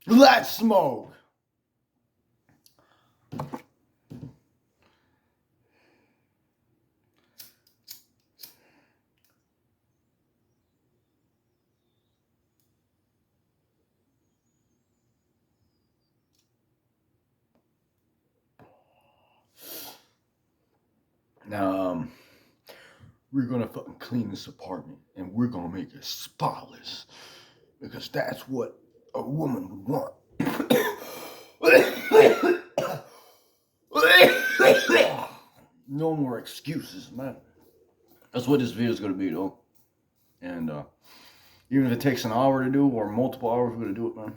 Let's smoke. Now, we're gonna fucking clean this apartment and we're gonna make it spotless because that's what a woman would want. No more excuses, man. That's what this video is gonna be, though. And even if it takes an hour to do or multiple hours, we're gonna do it, man.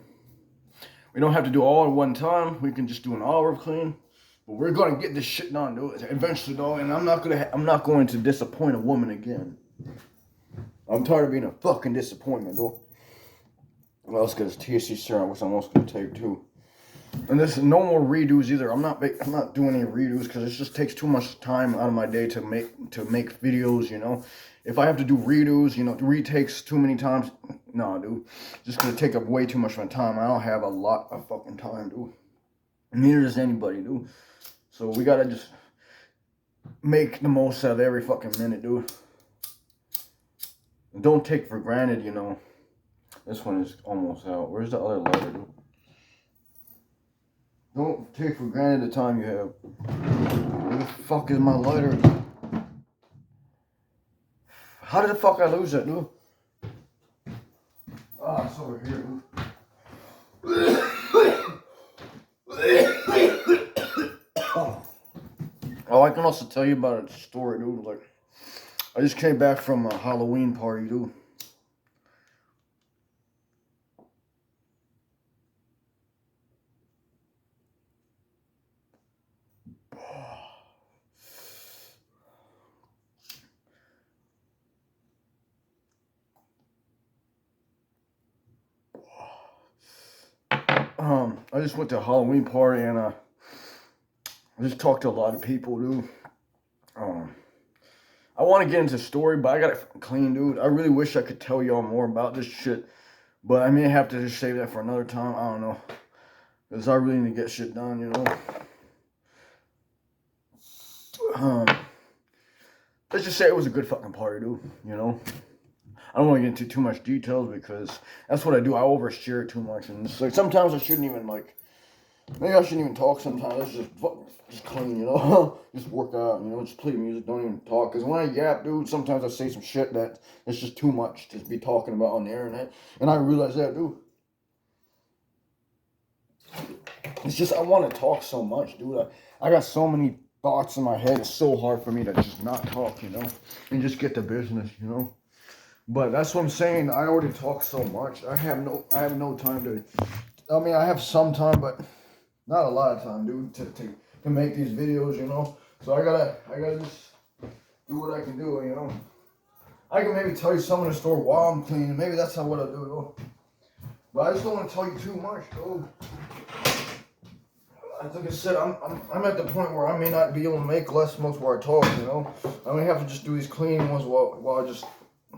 We don't have to do all at one time. We can just do an hour of clean. But we're gonna get this shit done, dude. Eventually, though, and I'm not going to disappoint a woman again. I'm tired of being a fucking disappointment, dude. Well, let's get this THC serum, which I'm also gonna take too. And there's no more redos either. I'm not doing any redos because it just takes too much time out of my day to make videos. You know, if I have to do redos, you know, retakes too many times, no, dude, just gonna take up way too much of my time. I don't have a lot of fucking time, dude. Neither does anybody, dude. So we gotta just make the most out of every fucking minute, dude. And don't take for granted, you know. This one is almost out. Where's the other lighter, dude? Don't take for granted the time you have. Where the fuck is my lighter? How did the fuck I lose that, dude? Ah, it's over here, dude. Oh, I can also tell you about a story, dude. Like, I just came back from a Halloween party, dude. I just went to a Halloween party and I just talked to a lot of people, dude. I want to get into the story, but I got it clean, dude. I really wish I could tell y'all more about this shit, but I may have to just save that for another time. I don't know, because I really need to get shit done, you know. Let's just say it was a good fucking party, dude, you know. I don't want to get into too much details because that's what I do. I overshare it too much, and it's like sometimes I shouldn't even maybe I shouldn't even talk. Sometimes it's just clean, you know, just work out, you know, just play music, don't even talk. Because when I yap, dude, sometimes I say some shit that it's just too much to be talking about on the internet, and I realize that, dude. It's just I want to talk so much, dude. I got so many thoughts in my head. It's so hard for me to just not talk, you know, and just get to business, you know. But that's what I'm saying. I already talk so much. I have no time to. I mean, I have some time, but not a lot of time, dude, to make these videos, you know. So I gotta just do what I can do, you know. I can maybe tell you some of the story while I'm cleaning. Maybe that's not what I do, though. But I just don't want to tell you too much, dude. Like I said, I'm at the point where I may not be able to make less smokes while I talk, you know. I may have to just do these cleaning ones while I just.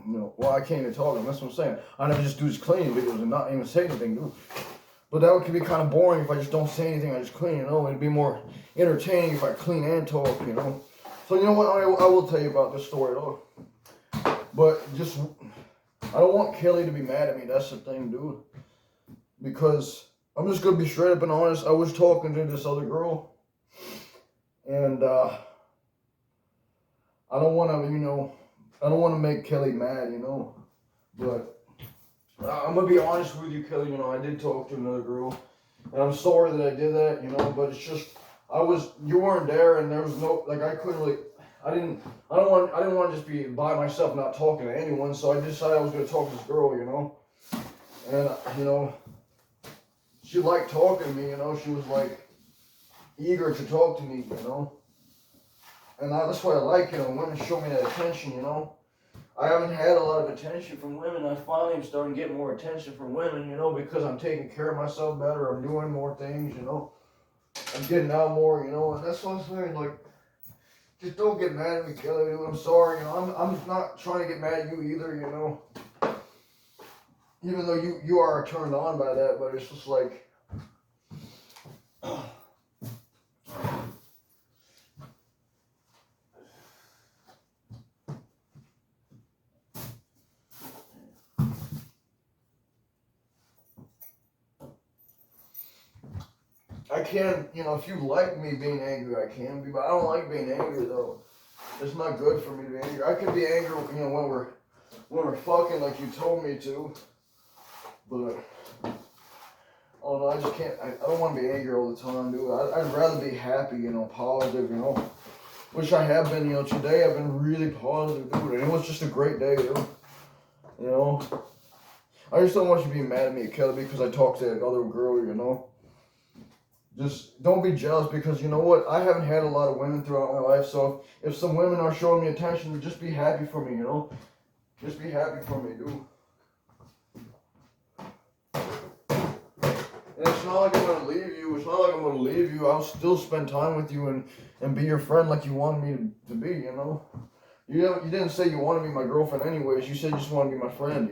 You know, well, I can't even talk. That's what I'm saying. I never just do these cleaning videos and not even say anything, dude. But that could be kind of boring if I just don't say anything. I just clean, you know. It'd be more entertaining if I clean and talk, you know. So you know what? I will tell you about this story, though. But just, I don't want Kelly to be mad at me. That's the thing, dude. Because I'm just gonna be straight up and honest. I was talking to this other girl, and I don't want to, you know. I don't want to make Kelly mad, you know, but I'm going to be honest with you, Kelly, you know, I did talk to another girl, and I'm sorry that I did that, you know, but it's just, you weren't there, and there was no, like, I couldn't really, I didn't want to just be by myself not talking to anyone, so I decided I was going to talk to this girl, you know, and, you know, she liked talking to me, you know, she was, like, eager to talk to me, you know. And that's what I like, you know, women show me that attention, you know. I haven't had a lot of attention from women. I finally am starting to get more attention from women, you know, because I'm taking care of myself better. I'm doing more things, you know. I'm getting out more, you know, and that's what I'm saying, like, just don't get mad at me, Kelly, dude. I'm sorry, you know, I'm not trying to get mad at you either, you know. Even though you are turned on by that, but it's just like, I can, if you like me being angry, I can be, but I don't like being angry though. It's not good for me to be angry. I can be angry, when we're fucking like you told me to, but oh no, I just can't. I don't want to be angry all the time, dude. I'd rather be happy, positive, Which I have been, today I've been really positive, dude. And it was just a great day, dude. I just don't want you to be mad at me, Kelly, because I talked to that other girl, Just don't be jealous because you know what? I haven't had a lot of women throughout my life, so if some women are showing me attention, just be happy for me, Just be happy for me, dude. And it's not like I'm going to leave you. It's not like I'm going to leave you. I'll still spend time with you and be your friend like you wanted me to be, You didn't say you want to be my girlfriend anyways. You said you just want to be my friend,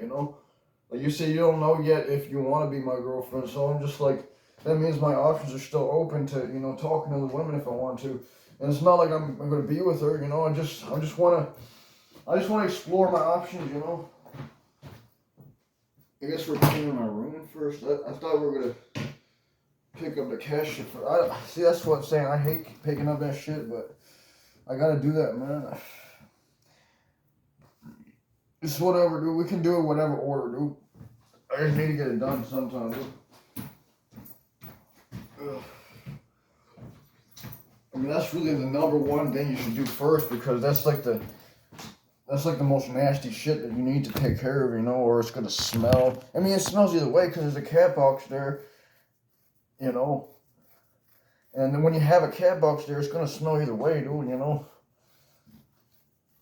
Like you say you don't know yet if you want to be my girlfriend. So I'm just like, that means my options are still open to, talking to the women if I want to. And it's not like I'm going to be with her, I just want to explore my options, I guess we're cleaning my room first. I thought we were going to pick up the cash shit. See, that's what I'm saying. I hate picking up that shit, but I got to do that, man. It's whatever, dude. We can do it whatever order, dude. I just need to get it done sometime, dude. I mean, that's really the number one thing you should do first because that's like the most nasty shit that you need to take care of, or it's gonna smell. I mean, it smells either way because there's a cat box there, And then when you have a cat box there, it's gonna smell either way, dude,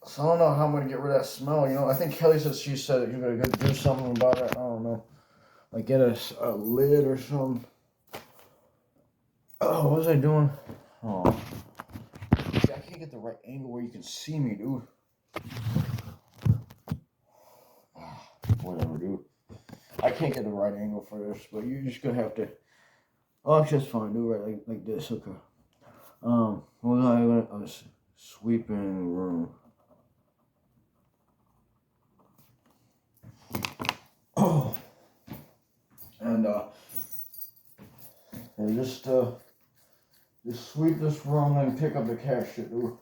So I don't know how I'm gonna get rid of that smell, I think Kelly she said that you're gonna do something about it. I don't know, like get a lid or something. Oh, what was I doing? Oh, see, I can't get the right angle where you can see me, dude. Whatever, dude. I can't get the right angle for this, but you're just gonna have to. Oh, it's just fine, dude. Right, like this, okay. Well, I was sweeping the room. Oh, and just sweep this room and pick up the cash shit, dude.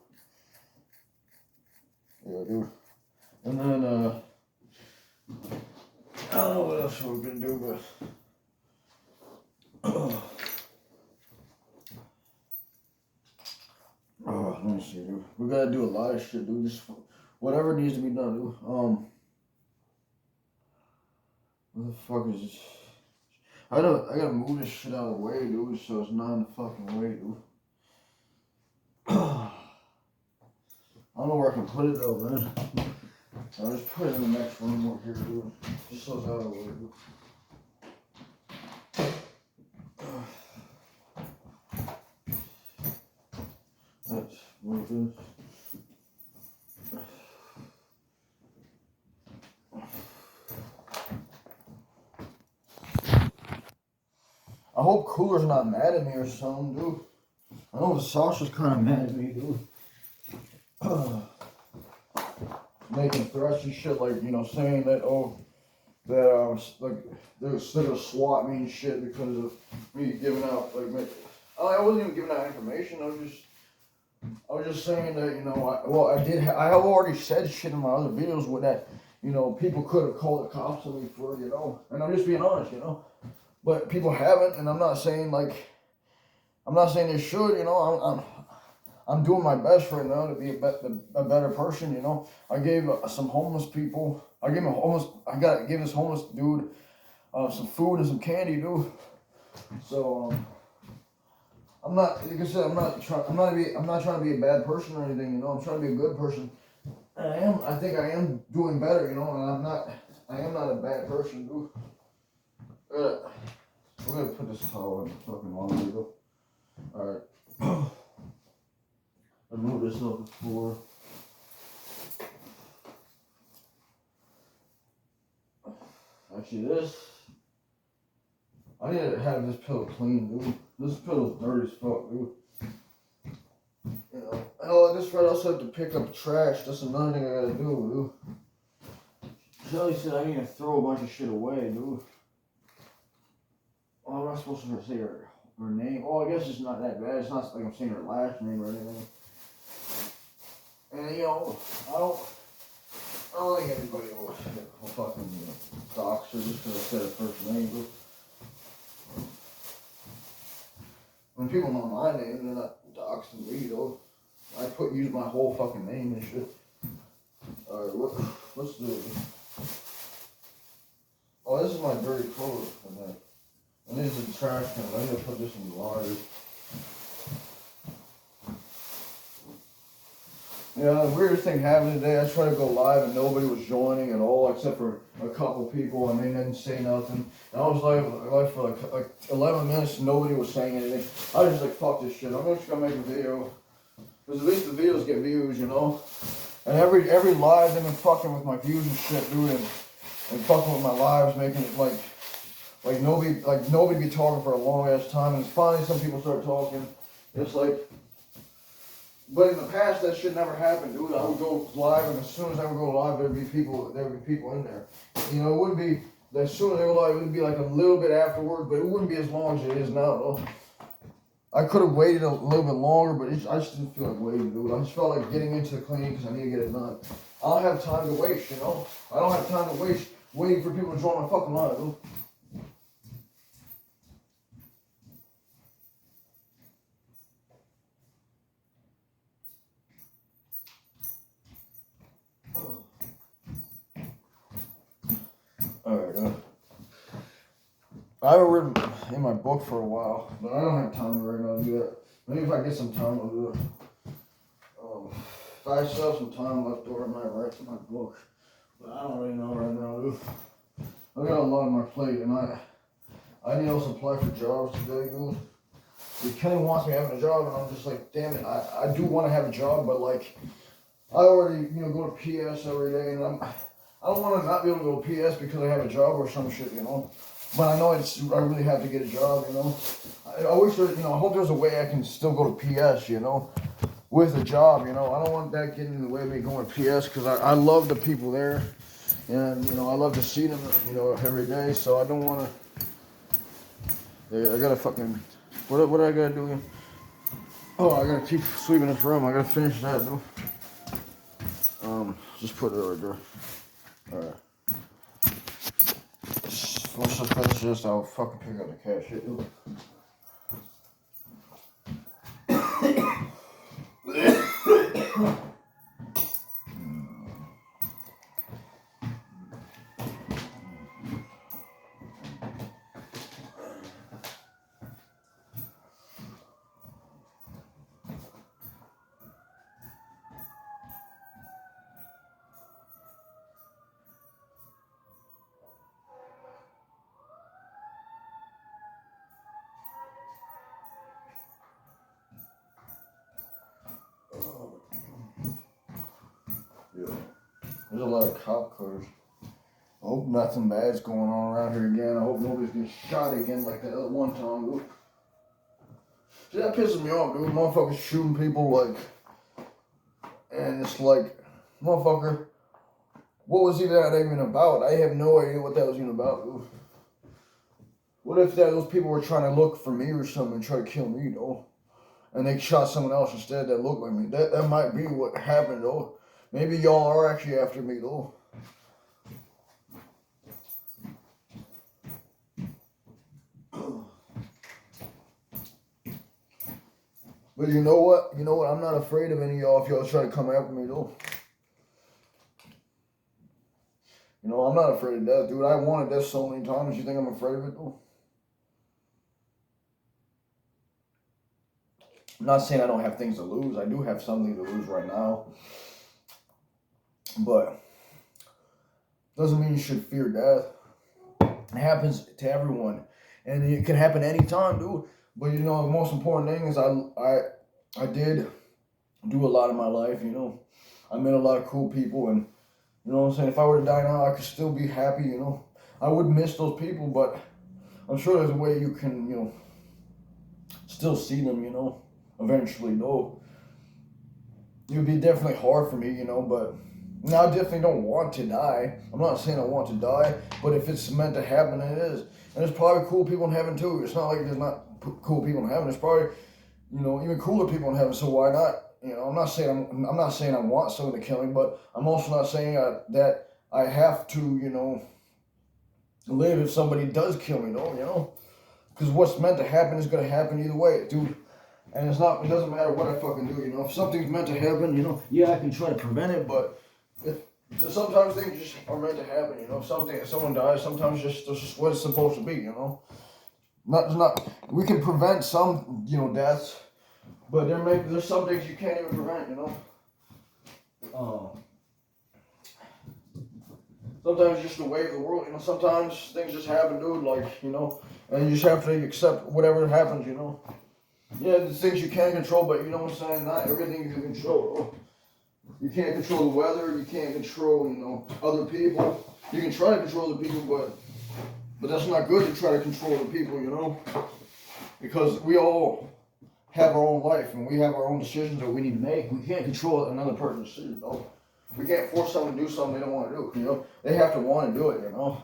Yeah, dude. And then I don't know what else we're gonna do, but let me see, dude. We gotta do a lot of shit, dude. Just whatever needs to be done, dude. What the fuck is this? I gotta move this shit out of the way, dude, so it's not in the fucking way, dude. I don't know where I can put it though, man. I'll just put it in the next room over here, dude. Just so it's out of the way, dude. Let's move this. I hope Cooler's not mad at me or something, dude. I know Sasha's kind of mad at me, dude. Making threats and shit, like, saying that, like, they're gonna swat me and shit because of me giving out, like, I wasn't even giving out information. I was just saying that, I have already said shit in my other videos with that, people could have called the cops on me for, and I'm just being honest, but people haven't, and I'm not saying they should, I'm doing my best right now to be a better person, I gave some homeless people, I gave this homeless dude some food and some candy, dude. So I'm not, like I said, I'm not trying to be a bad person or anything, I'm trying to be a good person. And I think I am doing better, and I am not a bad person, dude. We're gonna put this towel in the fucking laundry, dude. Alright. I'll move this off the floor. I see this. I need to have this pillow clean, dude. This pillow's dirty as fuck, dude. You know, oh, this right also have to pick up trash. That's another thing I gotta do, dude. Shelly said I need to throw a bunch of shit away, dude. Oh, I'm not supposed to say her name. Oh, I guess it's not that bad. It's not like I'm saying her last name or anything. And, you know, I don't think anybody will fucking dox her just because I said her first name, dude. When people know my name, they're not doxing me, though. I use my whole fucking name and shit. Alright, let's do it. Oh, this is my dirty clothes. And this is the trash can. I need to put this in the water. Yeah, the weirdest thing happened today. I tried to go live and nobody was joining at all except for a couple people, and they didn't say nothing. And I was live for like 11 minutes and nobody was saying anything. I was just like, fuck this shit. I'm just gonna make a video. Because at least the videos get views, you know? And every live, they've been fucking with my views and shit, dude, and fucking with my lives, making it like nobody be talking for a long ass time, and finally some people start talking. It's like, but in the past that shit never happened, dude. I would go live, and as soon as I would go live, there would be people in there. You know, it wouldn't be as soon as they were live, it would be like a little bit afterward, but it wouldn't be as long as it is now, though. I could have waited a little bit longer, but I just didn't feel like waiting, dude. I just felt like getting into the cleaning because I need to get it done. I don't have time to waste, you know? I don't have time to waste waiting for people to join my fucking live, dude. Alright, I haven't written in my book for a while, but I don't have time right now to do that. Maybe if I get some time, I'll do it. If I still have some time left over, I might write my book. But I don't really know right now, dude. I got a lot on my plate, and I need to also apply for jobs today, dude. Kenny wants me having a job, and I'm just like, damn it, I do want to have a job, but like, I already, you know, go to PS every day, and I don't want to not be able to go to PS because I have a job or some shit, you know. But I know I really have to get a job, you know. I wish there, you know, I hope there's a way I can still go to PS, you know, with a job, you know. I don't want that getting in the way of me going to PS because I love the people there. And, you know, I love to see them, you know, every day. So I don't want to, I got to fucking, what I got to do again? Oh, I got to keep sweeping this room. I got to finish that, dude. Just put it right there. Alright. Once I finish this, I'll fucking pick up the cat shit, dude. Yeah. There's a lot of cop cars. I hope nothing bad's going on around here again. I hope nobody's getting shot again like that other one time, dude. See, that pisses me off, dude. Motherfuckers shooting people, like, and it's like, motherfucker, what was that even about? I have no idea what that was even about, dude. What if those people were trying to look for me or something and try to kill me, though? And they shot someone else instead that looked like me. That might be what happened, though. Maybe y'all are actually after me, though. But you know what? You know what? I'm not afraid of any of y'all if y'all try to come after me, though. You know, I'm not afraid of death, dude. I wanted death so many times. You think I'm afraid of it, though? I'm not saying I don't have things to lose. I do have something to lose right now. But doesn't mean you should fear death. It happens to everyone. And it can happen anytime, dude. But, you know, the most important thing is I did do a lot in my life, you know. I met a lot of cool people, and, you know what I'm saying, if I were to die now, I could still be happy, you know. I would miss those people, but I'm sure there's a way you can, you know, still see them, you know, eventually, though. It would be definitely hard for me, you know, but now I definitely don't want to die. I'm not saying I want to die, but if it's meant to happen, it is. And there's probably cool people in heaven, too. It's not like there's not cool people in heaven. There's probably, you know, even cooler people in heaven, so why not? You know, I'm not saying I want someone to kill me, but I'm also not saying that I have to, you know, live if somebody does kill me, though, you know? Because what's meant to happen is going to happen either way, dude. And it doesn't matter what I fucking do, you know? If something's meant to happen, you know, yeah, I can try to prevent it, but sometimes things just are meant to happen, you know? If someone dies, sometimes that's just what it's supposed to be, you know? We can prevent some, you know, deaths, but there's some things you can't even prevent, you know? Sometimes just the way of the world, you know, sometimes things just happen, dude, like, you know, and you just have to accept whatever happens, you know. Yeah, there's things you can't control, but you know what I'm saying? Not everything you can control. You can't control the weather, you can't control, you know, other people. You can try to control other people, but that's not good to try to control other people, you know? Because we all have our own life, and we have our own decisions that we need to make. We can't control another person's decision, though. We can't force someone to do something they don't want to do, you know? They have to want to do it, you know?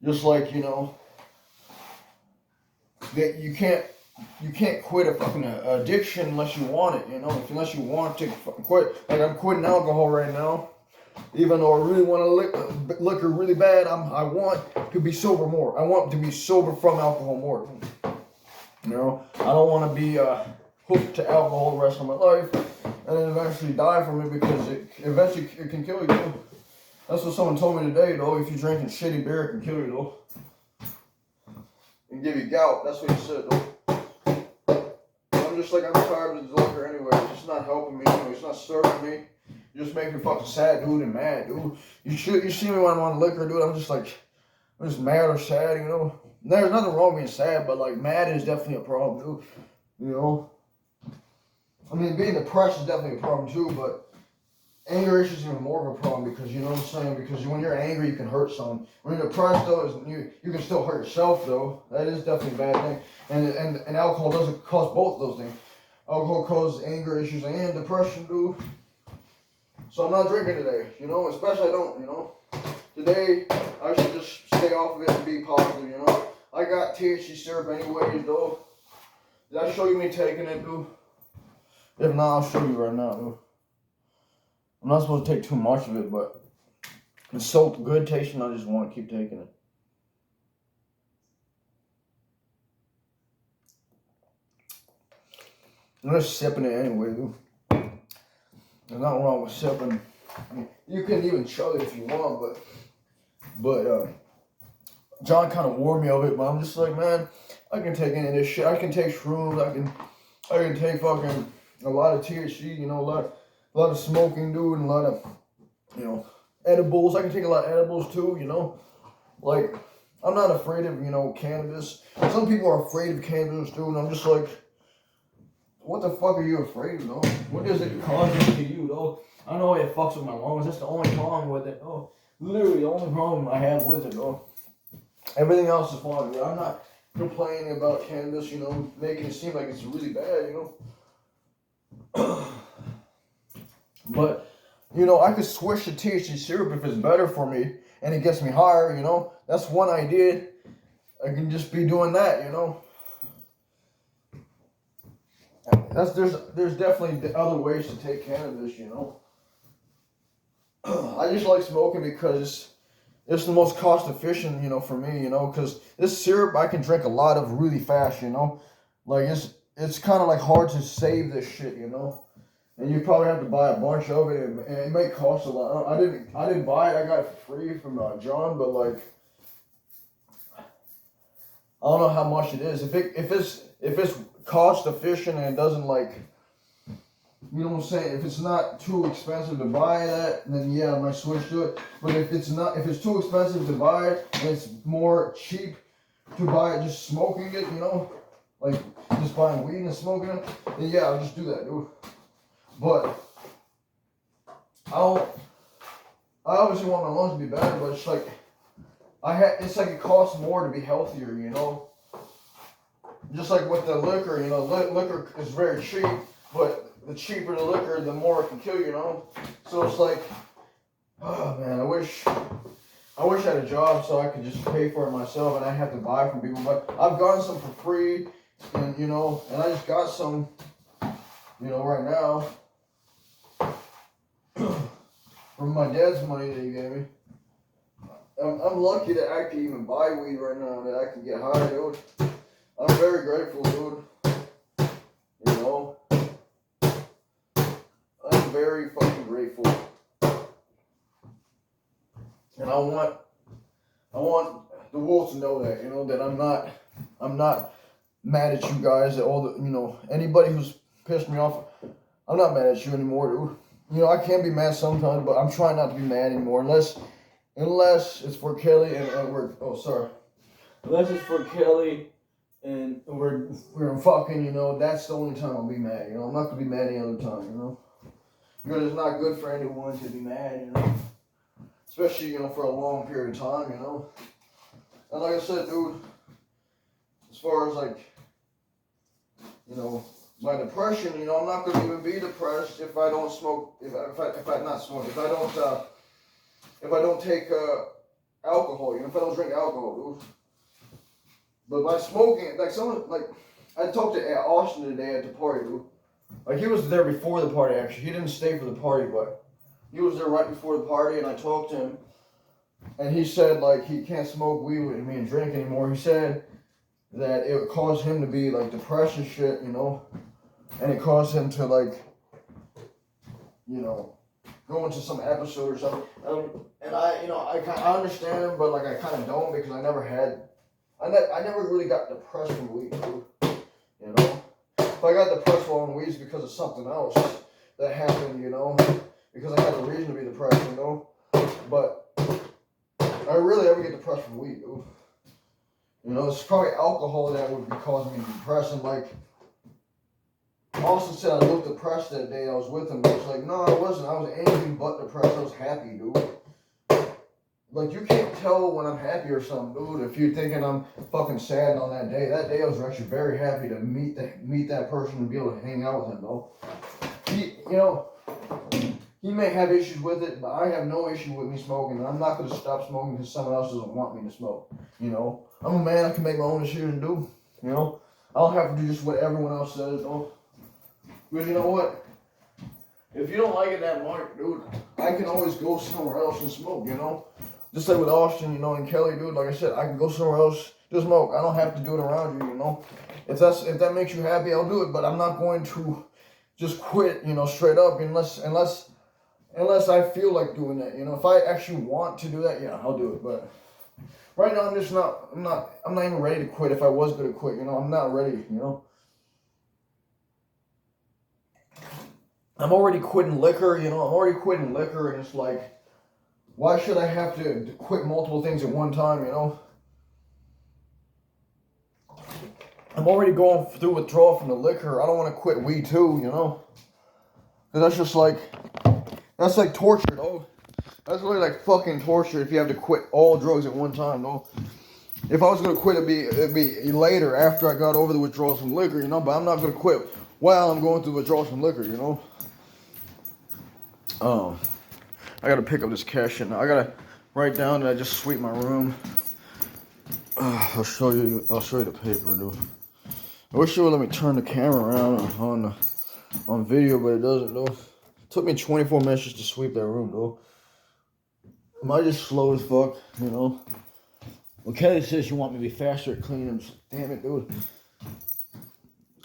Just like, you know, that you can't quit a fucking addiction unless you want it, you know? Unless you want to fucking quit. Like, I'm quitting alcohol right now. Even though I really want to liquor really bad, I want to be sober more. I want to be sober from alcohol more. You know? I don't want to be hooked to alcohol the rest of my life and then eventually die from it, because it can kill you. That's what someone told me today, though. If you're drinking shitty beer, it can kill you, though. It can give you gout. That's what he said, though. I'm just like, I'm tired of the liquor anyway. It's just not helping me. Anyway. It's not serving me. You just make me fucking sad, dude, and mad, dude. You see me when I'm on liquor, dude. I'm just mad or sad, you know. There's nothing wrong with being sad, but like mad is definitely a problem, dude. You know. I mean, being depressed is definitely a problem too, but anger issues is even more of a problem, because, you know what I'm saying? Because when you're angry, you can hurt someone. When you're depressed, though, you can still hurt yourself, though. That is definitely a bad thing. And alcohol doesn't cause both of those things. Alcohol causes anger issues and depression, dude. So I'm not drinking today, you know? Especially I don't, you know? Today, I should just stay off of it and be positive, you know? I got THC syrup anyways, though. Did I show you me taking it, dude? If not, I'll show you right now, dude. I'm not supposed to take too much of it, but it's so good tasting, I just want to keep taking it. I'm just sipping it anyway, dude. There's nothing wrong with sipping. I mean, you can even chug it if you want, but John kind of warned me of it, but I'm just like, man, I can take any of this shit. I can take shrooms. I can take fucking a lot of THC, you know, a lot of smoking, dude, and a lot of, you know, edibles. I can take a lot of edibles too, you know. Like, I'm not afraid of, you know, cannabis. Some people are afraid of cannabis, dude, and I'm just like, what the fuck are you afraid of, though? What does it cause to you, though? I know it fucks with my lungs. That's the only problem with it, though. Literally the only problem I have with it, though. Everything else is fine, dude. I'm not complaining about cannabis, you know, making it seem like it's really bad, you know. But, you know, I could switch to THC syrup if it's better for me and it gets me higher, you know. That's one idea. I can just be doing that, you know. There's definitely other ways to take cannabis, you know. I just like smoking because it's the most cost efficient, you know, for me, you know, because this syrup I can drink a lot of really fast, you know. Like, it's kind of like hard to save this shit, you know. And you probably have to buy a bunch of it, and it may cost a lot. I didn't buy it. I got it for free from John, but like, I don't know how much it is. If it's cost efficient and it doesn't, like, you know what I'm saying? If it's not too expensive to buy that, then yeah, I might switch to it. But if it's too expensive to buy it and it's more cheap to buy it just smoking it, you know, like just buying weed and smoking it, then yeah, I'll just do that, dude. But I obviously want my lungs to be better, but it's like, it's like it costs more to be healthier, you know. Just like with the liquor, you know, liquor is very cheap, but the cheaper the liquor, the more it can kill you, you know. So it's like, oh man, I wish I had a job so I could just pay for it myself and I have to buy from people. But I've gotten some for free, and you know, and I just got some, you know, right now from my dad's money that he gave me. I'm lucky that I can even buy weed right now, that I can get high, dude. I'm very grateful, dude. You know, I'm very fucking grateful. And I want the wolves to know that, you know, that I'm not mad at you guys, at all the, you know, anybody who's pissed me off. I'm not mad at you anymore, dude. You know, I can be mad sometimes, but I'm trying not to be mad anymore, unless it's for Kelly and we're, oh sorry, unless it's for Kelly and we're fucking, you know, that's the only time I'll be mad, you know. I'm not gonna be mad any other time, you know, because it's not good for anyone to be mad, you know, especially, you know, for a long period of time, you know. And like I said, dude, as far as like, you know, my depression, you know, I'm not gonna even be depressed if I don't smoke, if I don't take alcohol, you know, if I don't drink alcohol, dude. But by smoking, like I talked to Austin today at the party, dude. Like, he was there before the party, actually. He didn't stay for the party, but he was there right before the party, and I talked to him. And he said, like, he can't smoke weed with me and drink anymore. He said that it caused him to be, like, depressed and shit, you know. And it caused him to, like, you know, go into some episode or something. And I, you know, I understand him, but, like, I kind of don't, because I never really got depressed from weed, dude. You know? If I got depressed from weed, it's because of something else that happened, you know? Because I had a reason to be depressed, you know? But I rarely ever get depressed from weed, dude. You know, it's probably alcohol that would be causing me to be depressed. And, like, Austin said I looked depressed that day I was with him. I was like, no, I wasn't. I was anything but depressed. I was happy, dude. Like, you can't tell when I'm happy or something, dude, if you're thinking I'm fucking sad on that day. That day I was actually very happy to meet that person and be able to hang out with him, though. You know, he may have issues with it, but I have no issue with me smoking. And I'm not going to stop smoking because someone else doesn't want me to smoke. You know, I'm a man. I can make my own decision, dude. You know, I don't have to do just what everyone else says, though. Because you know what? If you don't like it that much, dude, I can always go somewhere else and smoke, you know? Just like with Austin, you know, and Kelly, dude, like I said, I can go somewhere else to smoke. I don't have to do it around you, you know? If that makes you happy, I'll do it, but I'm not going to just quit, you know, straight up unless I feel like doing that, you know? If I actually want to do that, yeah, I'll do it, but right now I'm not even ready to quit. If I was going to quit, you know, I'm not ready, you know? I'm already quitting liquor, you know, and it's like, why should I have to quit multiple things at one time, you know? I'm already going through withdrawal from the liquor. I don't want to quit weed too, you know? Because that's just like, that's like torture, though. That's really like fucking torture if you have to quit all drugs at one time, though. If I was going to quit, it'd be later after I got over the withdrawals from liquor, you know? But I'm not going to quit while I'm going through withdrawals from liquor, you know? I gotta pick up this cash shit now. I gotta write down that I just sweep my room. I'll show you the paper, dude. I wish it would let me turn the camera around on video, but it doesn't, though. It took me 24 minutes just to sweep that room, though. Am I just slow as fuck, you know? Well, Kelly says you want me to be faster at cleaning. Damn it, dude.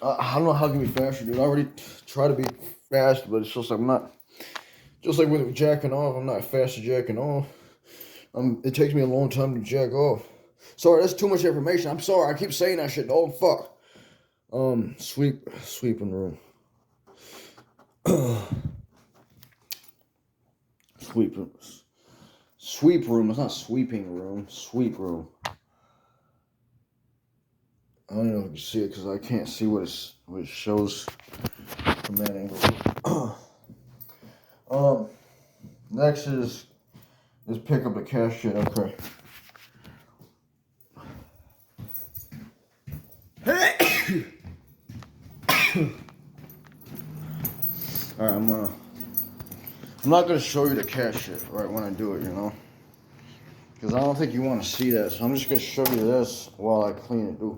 I don't know how I can be faster, dude. I already try to be fast, but it's just like I'm not. Just like with jacking off, I'm not fast at jacking off. It takes me a long time to jack off. Sorry, that's too much information. I'm sorry. I keep saying that shit. Oh, fuck. Sweeping room. Sweep room. It's not sweeping room. Sweep room. I don't know if you can see it because I can't see what it shows from that angle. Next is pick up the cash shit. Okay. I'm not gonna show you the cat shit right when I do it, you know, because I don't think you want to see that. So I'm just gonna show you this while I clean it, dude.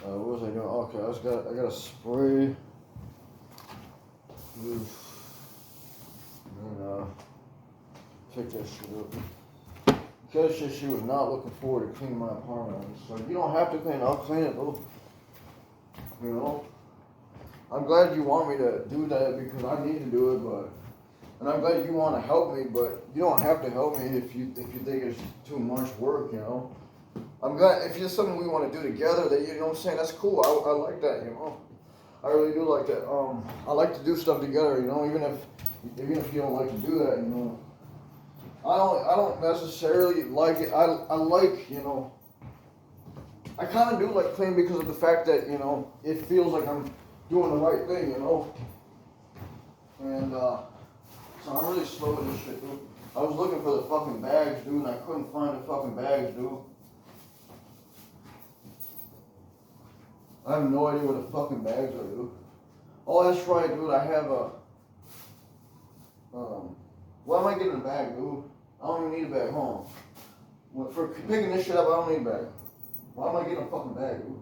What was I doing? Okay, I got a spray. And check that shit up. Because she was not looking forward to cleaning my apartment. So you don't have to clean it, I'll clean it, though. You know? I'm glad you want me to do that because I need to do it, and I'm glad you want to help me, but you don't have to help me if you think it's too much work, you know? I'm glad if it's something we want to do together, that you know what I'm saying, that's cool. I like that, you know. I really do like that. I like to do stuff together, you know, even if you don't like to do that, you know. I don't necessarily like it. I like, you know, I kind of do like clean because of the fact that, you know, it feels like I'm doing the right thing, you know. And so I'm really slow with this shit, dude. I was looking for the fucking bags, dude, and I couldn't find the fucking bags, dude. I have no idea where the fucking bags are, dude. Oh, that's right, dude. I have a. Why am I getting a bag, dude? I don't even need a bag home. For picking this shit up, I don't need a bag. Why am I getting a fucking bag, dude?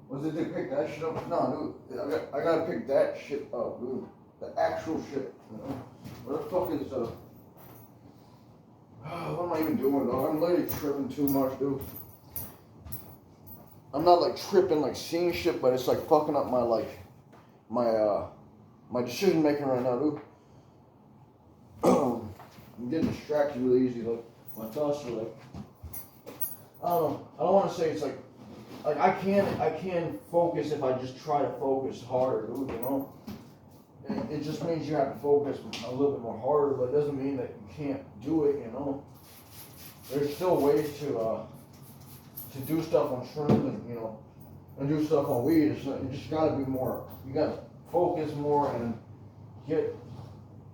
Was it to pick that shit up? No, dude. I gotta pick that shit up, dude. The actual shit, you know? Where the fuck is what am I even doing, dog? I'm literally tripping too much, dude. I'm not like tripping, like seeing shit, but it's like fucking up my my decision making right now, dude. I'm getting distracted really easy. Like my thoughts are like, I don't know. I don't want to say it's like I can focus if I just try to focus harder, dude. You know, it just means you have to focus a little bit more harder, but it doesn't mean that you can't do it. You know, there's still ways to do stuff on shrooms and, you know, and do stuff on weed. You just gotta be more, you gotta focus more and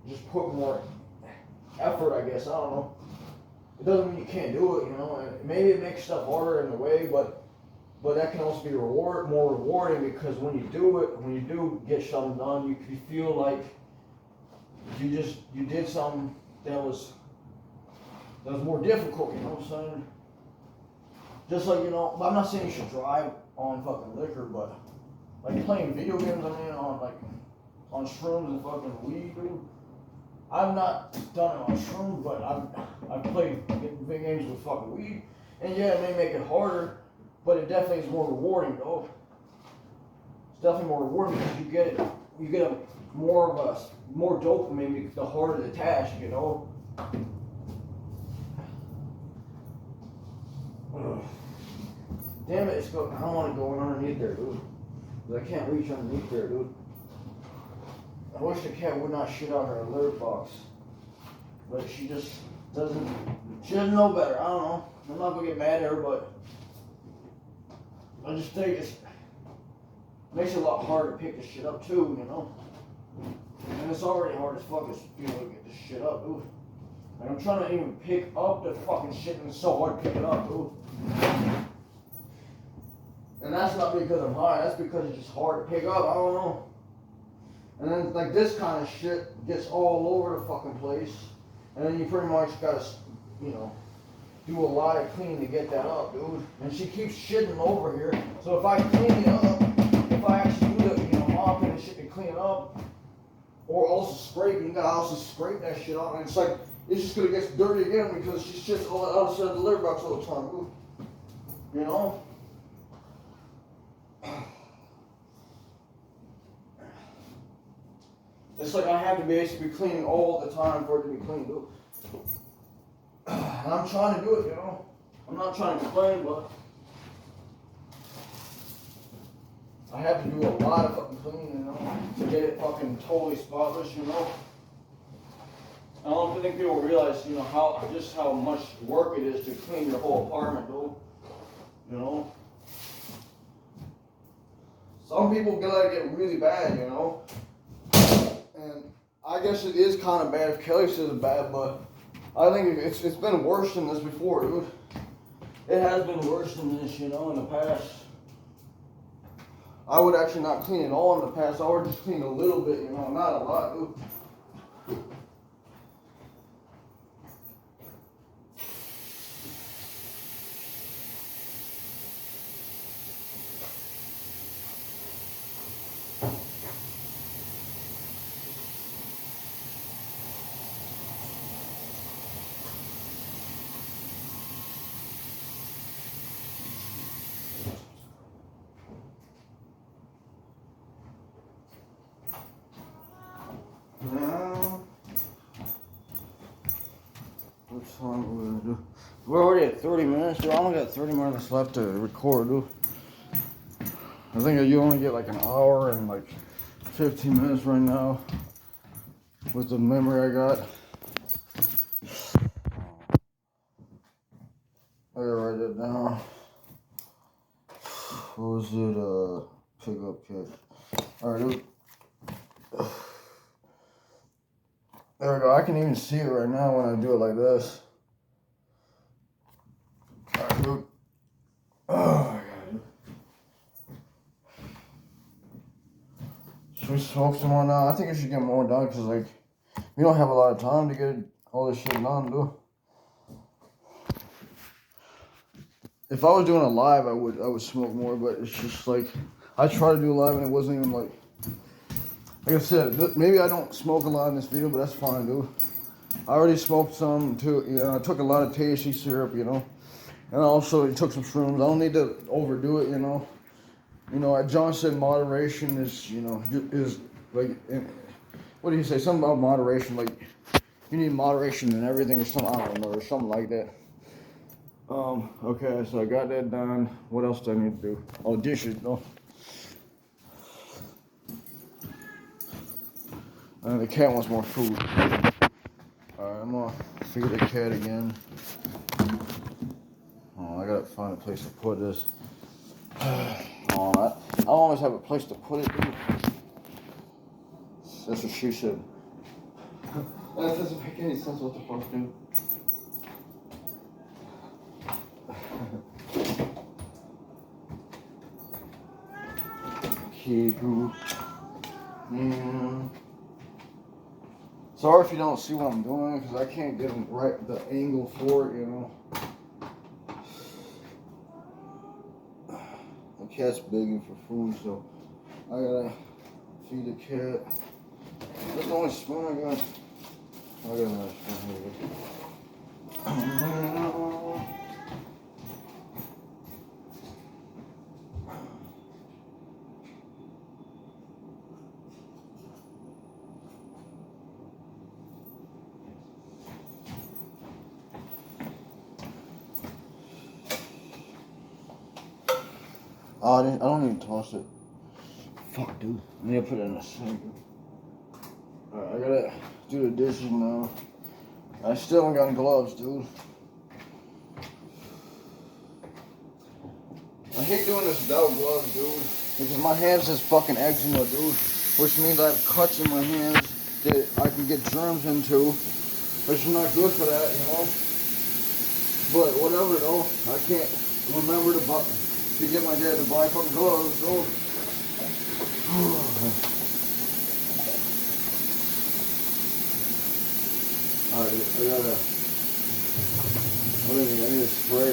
just put more effort, I guess. I don't know. It doesn't mean you can't do it, you know, and maybe it makes stuff harder in a way, but that can also be more rewarding because when you do get something done, you feel like you did something that was more difficult, you know what I'm saying? Just like, you know, I'm not saying you should drive on fucking liquor, but like playing video games, I mean, on shrooms and fucking weed, dude. I've not done it on shrooms, but I've played video games with fucking weed, and yeah, it may make it harder, but it definitely is more rewarding, though. It's definitely more rewarding because you get a more dopamine the harder the task, you know. Damn it, I don't want to go underneath there, dude. Because I can't reach underneath there, dude. I wish the cat would not shit on her litter box. But she just doesn't know better. I don't know. I'm not going to get mad at her, but I just think it makes it a lot harder to pick this shit up, too, you know. And it's already hard as fuck to be able to get this shit up, dude. Like, I'm trying to even pick up the fucking shit, and it's so hard to pick it up, dude. And that's not because I'm high, that's because it's just hard to pick up, I don't know. And then, like, this kind of shit gets all over the fucking place. And then you pretty much gotta, you know, do a lot of cleaning to get that up, dude. And she keeps shitting over here. So if I clean it up, if I actually do the, you know, mopping and shit to clean it up, or also scraping, you gotta also scrape that shit off. And it's like, it's just gonna get dirty again because she shits all outside the litter box all the time, dude. You know? It's like I have to basically be cleaning all the time for it to be clean, dude. And I'm trying to do it, you know. I'm not trying to complain, but I have to do a lot of fucking cleaning, you know, to get it fucking totally spotless, you know. I don't think people realize, you know, how much work it is to clean your whole apartment, dude. You know. Some people let it get really bad, you know. And I guess it is kind of bad if Kelly says it's bad, but I think it's been worse than this before, dude. It has been worse than this, you know, in the past. I would actually not clean it all in the past. I would just clean a little bit, you know, not a lot, dude. What time are we gonna do? We're already at 30 minutes, dude. I only got 30 minutes left to record, dude. I think you only get like an hour and like 15 minutes right now with the memory I got. I gotta write that down. What was it? Pick up kit. Alright, dude. There we go. I can even see it right now when I do it like this. Alright, dude. Oh my god. Should we smoke some more now? I think I should get more done because, like, we don't have a lot of time to get all this shit done, dude. If I was doing a live, I would smoke more, but it's just like I tried to do a live and it wasn't even like I said, maybe I don't smoke a lot in this video, but that's fine, dude. I already smoked some too, you know. I took a lot of THC syrup, you know, and I also took some shrooms. I don't need to overdo it, you know. You know, John said moderation is, you know, is like, what do you say? Something about moderation, like you need moderation in everything or something. I don't know, or something like that. Okay, so I got that done. What else do I need to do? Oh, dishes, no. And the cat wants more food. Alright, I'm gonna feed the cat again. Oh, I gotta find a place to put this. Oh, I always have a place to put it, dude. That's what she said. That doesn't make any sense. What the fuck, dude? Kiku. Sorry if you don't see what I'm doing, because I can't get the angle for it, you know. The cat's begging for food, so I gotta feed the cat. That's the only spoon I got. I got another spoon here. Oh, I don't even toss it. Fuck, dude. I need to put it in a sink. Alright, I gotta do the dishes now. I still haven't got gloves, dude. I hate doing this without gloves, dude. Because my hands is fucking eczema, dude. Which means I have cuts in my hands that I can get germs into. Which is not good for that, you know. But whatever, though. I can't remember to get my dad to buy fucking gloves, so. Alright, I need to spray,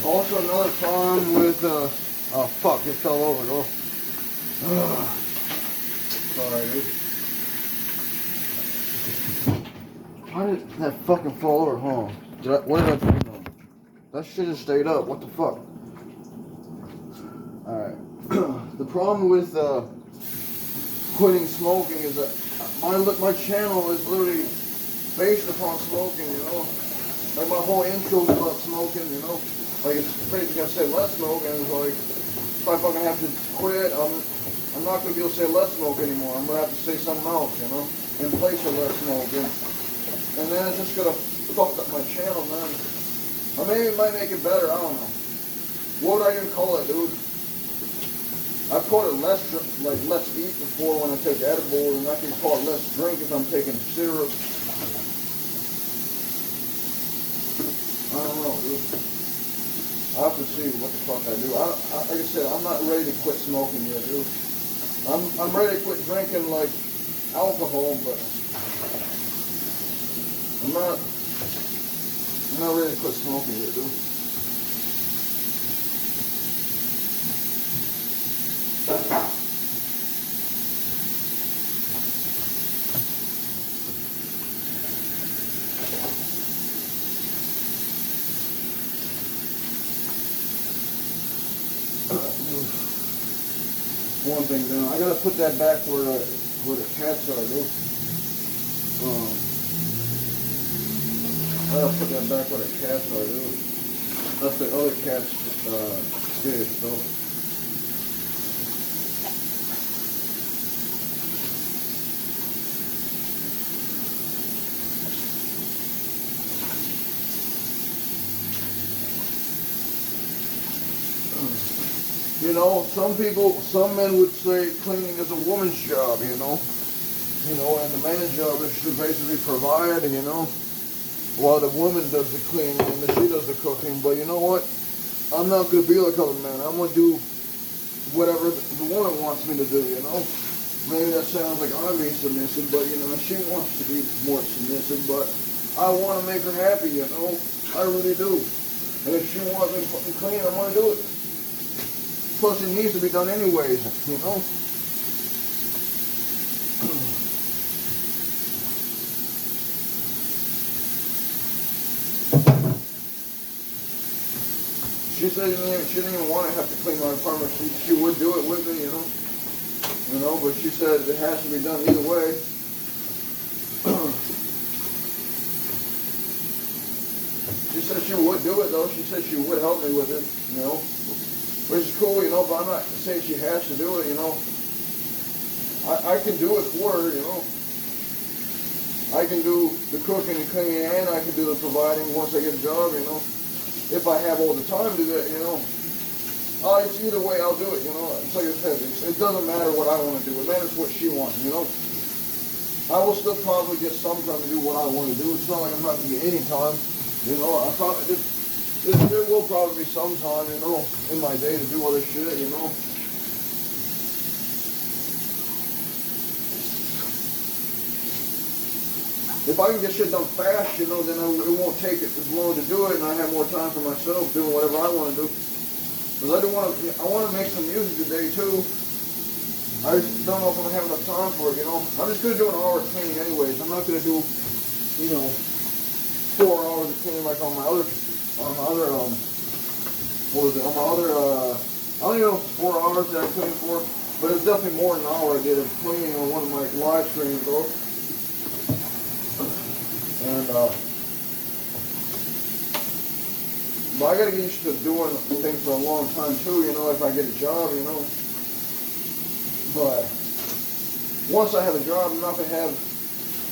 Also another problem with, oh fuck, it fell over, though. Sorry, dude. How did that fucking fall over? Hold on. What did I put on? That shit just stayed up. What the fuck? Alright. The problem with quitting smoking is that my channel is literally based upon smoking, you know? Like my whole intro is about smoking, you know? Like it's basically gonna say let's smoke, and it's like if I fucking have to quit, I'm not gonna be able to say let's smoke anymore. I'm gonna have to say something else, you know, in place of let's smoke. And then it's just gonna fuck up my channel, man. Or maybe it might make it better, I don't know. What would I even call it, dude? I've called it let's eat before when I take edibles, and I can call it let's drink if I'm taking syrup. I don't know, dude. I have to see what the fuck I do. Like I said, I'm not ready to quit smoking yet, dude. I'm ready to quit drinking like alcohol, but I'm not ready to quit smoking yet, dude. One thing down. I gotta put that back where the cats are, dude. I gotta put that back where the cats are, dude. That's the other cat's dish, so. You know, some men would say cleaning is a woman's job, you know. And the man's job is to basically provide, you know, while the woman does the cleaning and she does the cooking. But you know what? I'm not going to be like other men. I'm going to do whatever the woman wants me to do, you know. Maybe that sounds like I'm being submissive, but, you know, she wants to be more submissive, but I want to make her happy, you know. I really do. And if she wants me to fucking clean, I'm going to do it. Plus, it needs to be done anyways, you know. She said she didn't even want to have to clean my apartment. She would do it with me, you know. But she said it has to be done either way. She said she would do it, though. She said she would help me with it, you know. Which is cool, you know, but I'm not saying she has to do it, you know. I can do it for her, you know. I can do the cooking and cleaning, and I can do the providing once I get a job, you know. If I have all the time to do that, you know. It's either way, I'll do it, you know. It's like I said, it doesn't matter what I want to do. It matters what she wants, you know. I will still probably get some time to do what I want to do. It's not like I'm not going to get any time, you know. There will probably be some time, you know, in my day to do other shit, you know. If I can get shit done fast, you know, then it won't take it as long to do it, and I have more time for myself doing whatever I want to do. Because I want to make some music today, too. I just don't know if I'm going to have enough time for it, you know. I'm just going to do an hour of cleaning anyways. I'm not going to do, you know, 4 hours of cleaning like on my other, I don't even know if it's 4 hours that I cleaned for, but it's definitely more than an hour I did of cleaning on one of my live streams, though. And, but I gotta get used to doing things for a long time, too, you know, if I get a job, you know. But once I have a job, I'm not gonna have,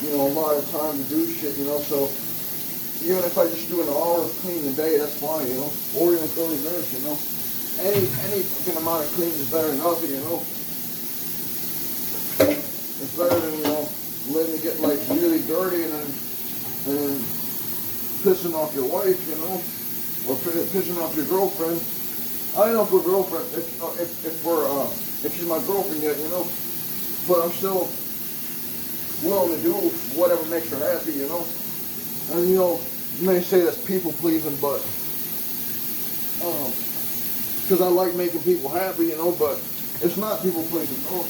you know, a lot of time to do shit, you know, so even if I just do an hour of cleaning a day, that's fine, you know, or even 30 minutes, you know. Any fucking amount of cleaning is better than nothing, you know. It's better than, you know, letting it get, like, really dirty and then pissing off your wife, you know, or pissing off your girlfriend. I don't know if we're girlfriend, if she's my girlfriend yet, you know, but I'm still willing to do whatever makes her happy, you know. And, you know, you may say that's people pleasing, but because I like making people happy, you know, but it's not people pleasing, you know.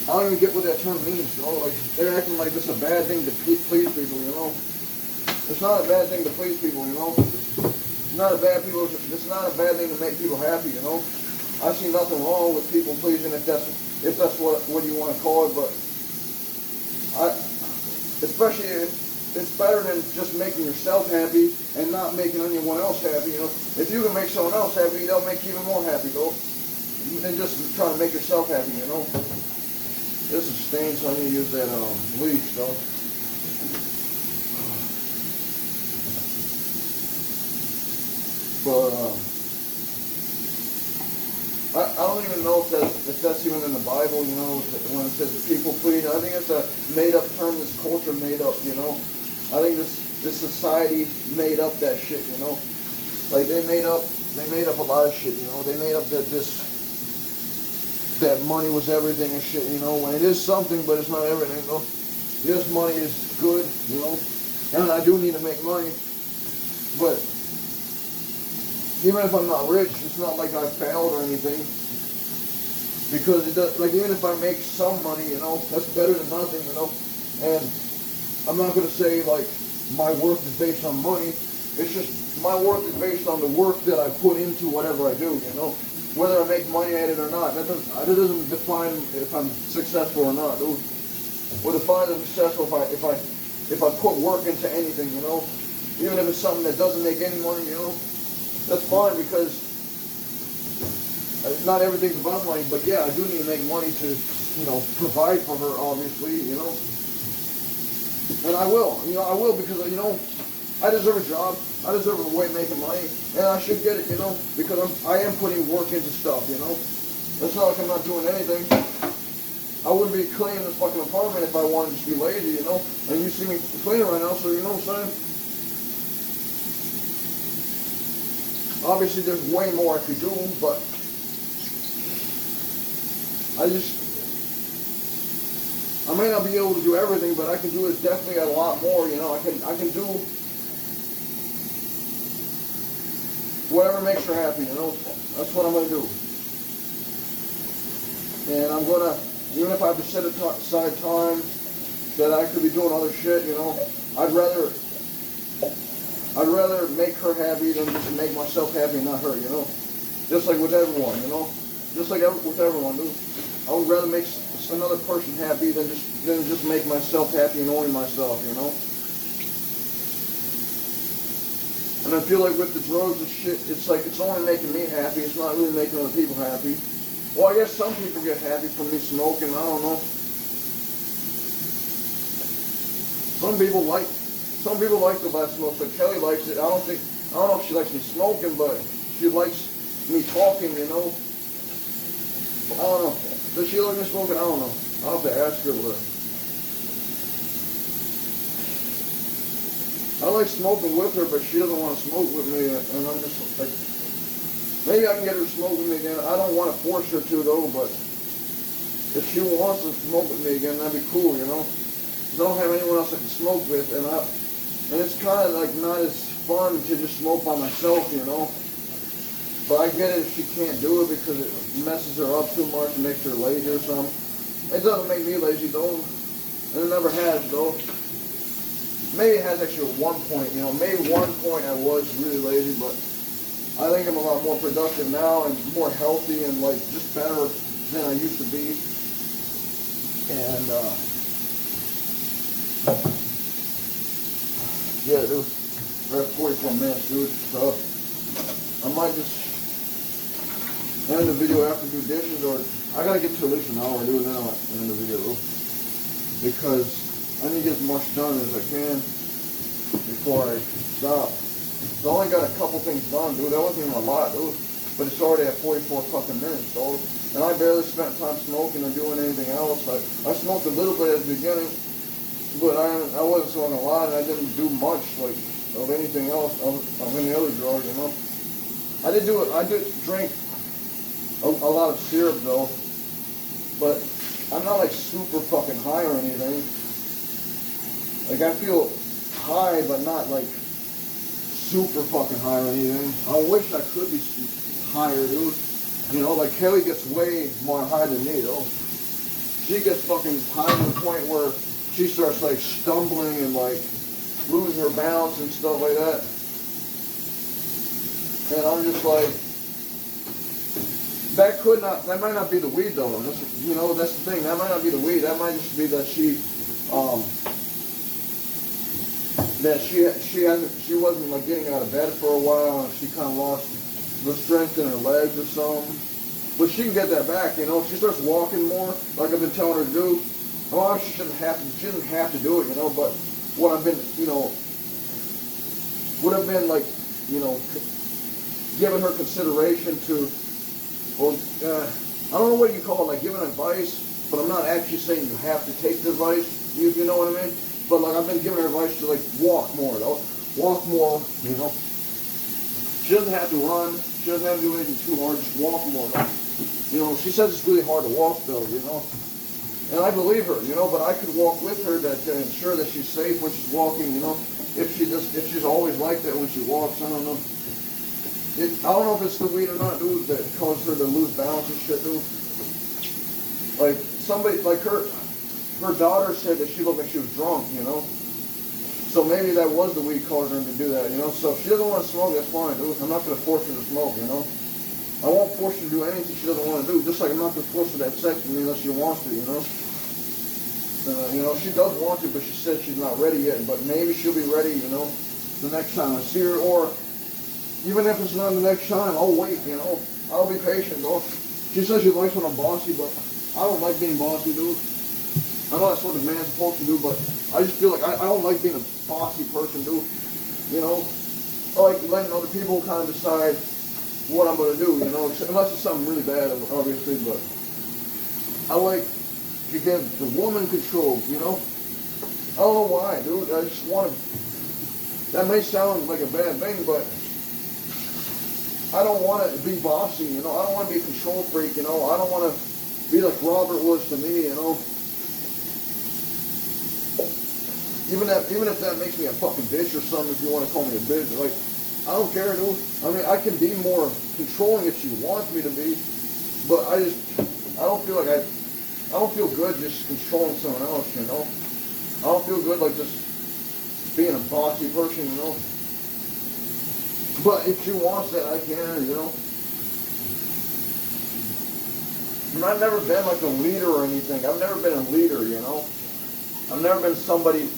I don't even get what that term means, you know. Like, they're acting like it's a bad thing to please people, you know. It's not a bad thing to please people, you know. It's not a bad thing to make people happy, you know. I see nothing wrong with people pleasing if that's what you want to call it, but especially if it's better than just making yourself happy and not making anyone else happy, you know. If you can make someone else happy, that'll make you even more happy, though, than just trying to make yourself happy, you know. This is stained, so I need to use that bleach, though. But I don't even know if that's even in the Bible, you know, when it says people please. I think it's a made-up term. This culture made up, you know. I think this society made up that shit, you know. Like, they made up a lot of shit, you know. They made up that money was everything and shit, you know. When it is something, but it's not everything, you know. Yes, money is good, you know, and I do need to make money, but even if I'm not rich, it's not like I failed or anything, because it does, like, even if I make some money, you know, that's better than nothing, you know. And I'm not going to say, like, my worth is based on money. It's just my worth is based on the work that I put into whatever I do, you know. Whether I make money at it or not, that doesn't define if I'm successful or not. What defines I'm successful if I put work into anything, you know. Even if it's something that doesn't make any money, you know. That's fine, because not everything's about money, but yeah, I do need to make money to, you know, provide for her, obviously, you know. And I will, because, you know, I deserve a job, I deserve a way of making money, and I should get it, you know, because I am putting work into stuff, you know. It's not like I'm not doing anything. I wouldn't be cleaning this fucking apartment if I wanted to just be lazy, you know. And you see me cleaning right now, so you know what I'm saying? Obviously, there's way more I could do, but I may not be able to do everything, but I can do it definitely a lot more, you know. I can do whatever makes her happy, you know. That's what I'm going to do. And I'm going to, even if I have to set aside time that I could be doing other shit, you know, I'd rather make her happy than just make myself happy and not her, you know. Just like with everyone, you know. Just like with everyone, dude. I would rather make another person happy than just make myself happy and only myself, you know. And I feel like with the drugs and shit, it's like it's only making me happy. It's not really making other people happy. Well, I guess some people get happy from me smoking. I don't know. Some people like the let smoke. So Kelly likes it. I don't know if she likes me smoking, but she likes me talking, you know. I don't know. Does she like me smoking? I don't know. I'll have to ask her, but I like smoking with her, but she doesn't want to smoke with me, and I'm just like, maybe I can get her to smoke with me again. I don't want to force her to, though, but if she wants to smoke with me again, that'd be cool, you know. Because I don't have anyone else I can smoke with, and it's kind of like not as fun to just smoke by myself, you know. But I get it if she can't do it because it messes her up too much and makes her lazy or something. It doesn't make me lazy, though, and it never has, though. Maybe it has actually at one point, you know. Maybe one point I was really lazy, but I think I'm a lot more productive now and more healthy and, like, just better than I used to be. And, yeah, dude, we're at 44 minutes, dude, so I might just end the video after do dishes, or I gotta get to at least an hour, dude, and then I'll end the video, because I need to get as much done as I can before I stop. So I only got a couple things done, dude. That wasn't even a lot, dude. But it's already at 44 fucking minutes, dog. And I barely spent time smoking or doing anything else. I smoked a little bit at the beginning, but I wasn't smoking a lot, and I didn't do much, like, of anything else, of any other drug, you know. I did drink a lot of syrup, though. But I'm not, like, super fucking high or anything. Like, I feel high, but not, like, super fucking high or anything. I wish I could be higher, dude. You know, like Kelly gets way more high than me, though. She gets fucking high to the point where she starts like stumbling and like losing her balance and stuff like that. And I'm just like, that might not be the weed though. That's, you know, that's the thing. That might not be the weed. That might just be that she wasn't like getting out of bed for a while, and she kind of lost the strength in her legs or something. But she can get that back, you know. If she starts walking more, like I've been telling her to do, well, she didn't have to do it, you know. But what I've been, you know, would have been like, you know, giving her consideration to, well, I don't know what you call it, like giving advice, but I'm not actually saying you have to take the advice, you know what I mean? But like I've been giving her advice to like walk more, though. Walk more, you know. She doesn't have to run, she doesn't have to do anything too hard, just walk more, though. You know, she says it's really hard to walk though, you know. And I believe her, you know, but I could walk with her to ensure that she's safe when she's walking, you know. If she's always like that when she walks, I don't know. I don't know if it's the weed or not, dude, that caused her to lose balance and shit, dude. Like, somebody, like her daughter said that she looked like she was drunk, you know. So maybe that was the weed causing her to do that, you know. So if she doesn't want to smoke, that's fine, dude. I'm not going to force her to smoke, you know. I won't force her to do anything she doesn't want to do, just like I'm not going to force her to have sex with me unless she wants to, you know. You know, she does want to, but she said she's not ready yet. But maybe she'll be ready, you know, the next time I see her. Or even if it's not the next time, I'll wait, you know. I'll be patient, though. She says she likes when I'm bossy, but I don't like being bossy, dude. I know that's what a man's supposed to do, but I just feel like I don't like being a bossy person, dude. You know, I like letting other people kind of decide what I'm going to do, you know, unless it's something really bad, obviously, but I like to give the woman control, you know. I don't know why, dude. I just want to, that may sound like a bad thing, but I don't want to be bossy, you know. I don't want to be a control freak, you know. I don't want to be like Robert was to me, you know. Even if that makes me a fucking bitch or something, if you want to call me a bitch, like, I don't care, dude. I mean, I can be more controlling if she wants me to be, but I don't feel good just controlling someone else, you know. I don't feel good like just being a bossy person, you know. But if she wants that, I can, you know. And I've never been like a leader or anything. I've never been a leader, you know. I've never been somebody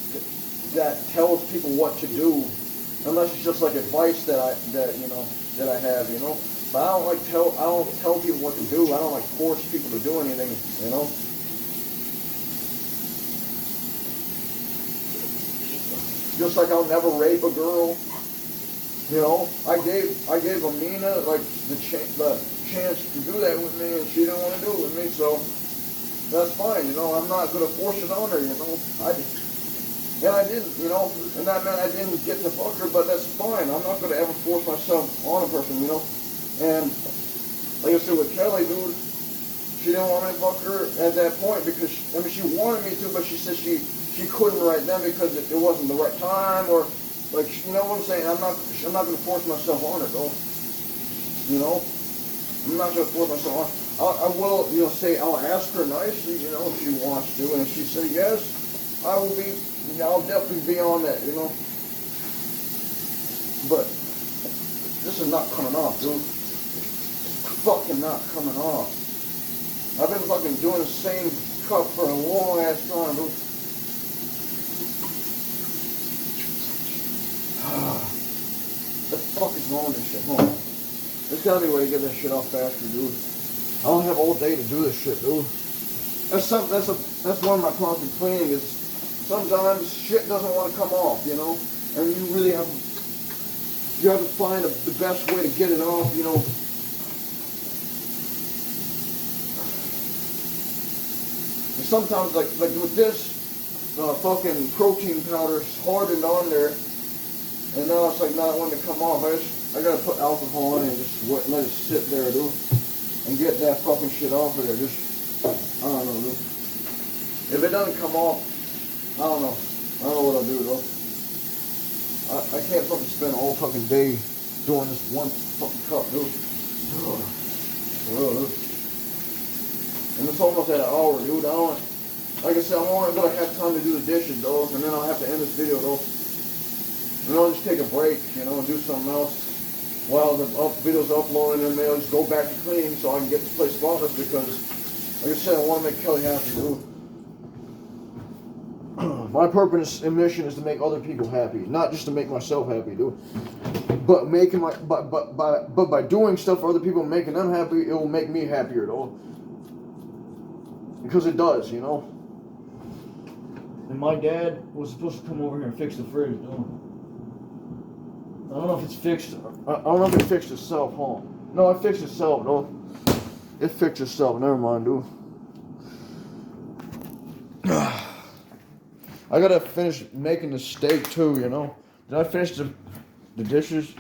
that tells people what to do, unless it's just like advice that I have, you know. But I don't tell people what to do. I don't like force people to do anything, you know. Just like I'll never rape a girl, you know. I gave Amina like the chance to do that with me, and she didn't want to do it with me, so that's fine, you know. I'm not gonna force it on her, you know. I didn't, you know, and that meant I didn't get to fuck her, but that's fine. I'm not gonna ever force myself on a person, you know. And like I said with Kelly, dude, she didn't want me to fuck her at that point because she wanted me to, but she said she couldn't right then because it wasn't the right time, or like, you know what I'm saying. I'm not gonna force myself on her, though. You know, I'm not gonna force myself on. I will, you know, say I'll ask her nicely, you know, if she wants to, and if she say yes, I will be, you know, I'll definitely be on that, you know. But this is not coming off, dude. Fucking not coming off. I've been fucking doing the same cup for a long ass time, dude. What the fuck is wrong with this shit? Hold on. There's gotta be a way to get this shit off faster, dude. I don't have all day to do this shit, dude. That's one of my problems with cleaning is sometimes shit doesn't want to come off, you know, and you really have to find the best way to get it off, you know. And sometimes, like with this, fucking protein powder hardened on there, and now it's like not wanting to come off. I gotta put alcohol in it and just let it sit there, dude. And get that fucking shit off of there. Just, I don't know, dude. If it doesn't come off, I don't know what I'll do, though. I can't fucking spend all fucking day doing this one fucking cup, dude. For real, dude. And it's almost at an hour, dude. I don't, like I said, I'm only gonna have time to do the dishes, though, and then I'll have to end this video, though. And I'll just take a break, you know, and do something else while the video's uploading, and then I'll just go back to cleaning so I can get this place spotless, because, like I said, I want to make Kelly happy, dude. My purpose and mission is to make other people happy, not just to make myself happy, dude. But making my, but by doing stuff for other people and making them happy, it will make me happier, though. Because it does, you know. And my dad was supposed to come over here and fix the fridge, dude. I don't know if it's fixed. I don't know if it fixed itself, huh? No, it fixed itself, though. It fixed itself. Never mind, dude. I gotta finish making the steak too, you know. Did I finish the dishes?